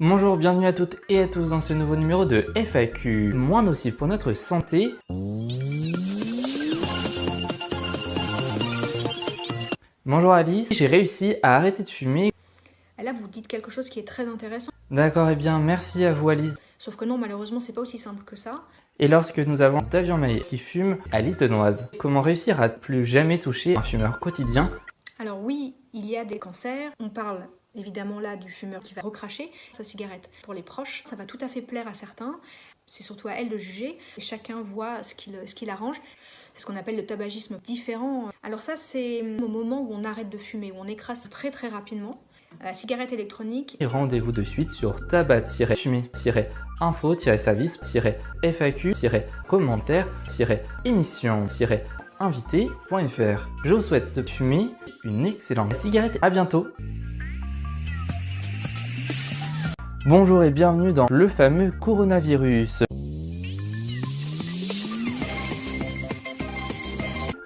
Bonjour, bienvenue à toutes et à tous dans ce nouveau numéro de FAQ, moins nocif pour notre santé. Bonjour Alice, j'ai réussi à arrêter de fumer. Là, vous dites quelque chose qui est très intéressant. D'accord, et bien merci à vous Alice. Sauf que non, malheureusement, c'est pas aussi simple que ça. Et lorsque nous avons Davian Maillet qui fume, Alice Denoise, comment réussir à ne plus jamais toucher un fumeur quotidien? Alors oui, il y a des cancers. On parle évidemment là du fumeur qui va recracher sa cigarette. Pour les proches, ça va tout à fait plaire à certains. C'est surtout à elle de juger. Et chacun voit ce qui l'arrange. C'est ce qu'on appelle le tabagisme différent. Alors ça, c'est au moment où on arrête de fumer, où on écrase très très rapidement la cigarette électronique. Et rendez-vous de suite sur tabac-fumer-info-service-commentaire-émission-invité.fr. Je vous souhaite de fumer une excellente cigarette. À bientôt. Bonjour et bienvenue dans le fameux coronavirus.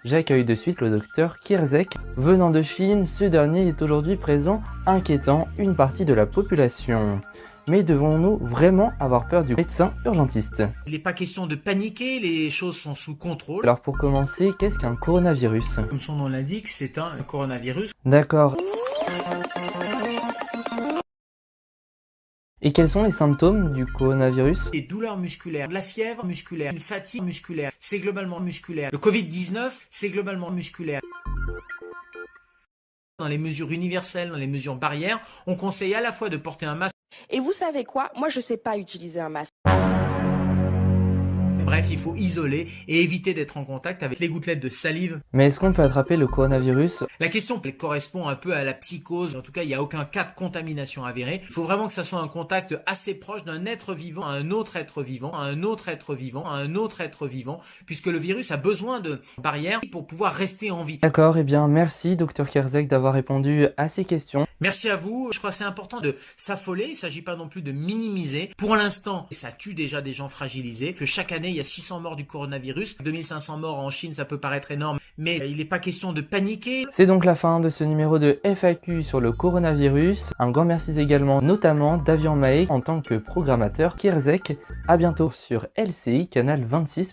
J'accueille de suite le docteur Kierzek. Venant de Chine, ce dernier est aujourd'hui présent, inquiétant une partie de la population. Mais devons-nous vraiment avoir peur du médecin urgentiste? Il n'est pas question de paniquer, les choses sont sous contrôle. Alors pour commencer, qu'est-ce qu'un coronavirus? Comme son nom l'indique, c'est un coronavirus. D'accord. Et quels sont les symptômes du coronavirus? Des douleurs musculaires, de la fièvre musculaire, une fatigue musculaire, c'est globalement musculaire. Le Covid-19, c'est globalement musculaire. Dans les mesures universelles, dans les mesures barrières, on conseille à la fois de porter un masque. Et vous savez quoi? Moi, je sais pas utiliser un masque. Bref, il faut isoler et éviter d'être en contact avec les gouttelettes de salive. Mais est-ce qu'on peut attraper le coronavirus? La question correspond un peu à la psychose. En tout cas, il n'y a aucun cas de contamination avéré. Il faut vraiment que ça soit un contact assez proche d'un être vivant à un autre être vivant, à un autre être vivant, à un autre être vivant, puisque le virus a besoin de barrières pour pouvoir rester en vie. D'accord, et bien merci Dr Kierzek d'avoir répondu à ces questions. Merci à vous. Je crois que c'est important de s'affoler. Il ne s'agit pas non plus de minimiser. Pour l'instant, ça tue déjà des gens fragilisés. Que chaque année, il y a 600 morts du coronavirus. 2500 morts en Chine, ça peut paraître énorme. Mais il n'est pas question de paniquer. C'est donc la fin de ce numéro de FAQ sur le coronavirus. Un grand merci également notamment Davian Maillet en tant que programmateur Kierzek. À bientôt sur LCI Canal 26.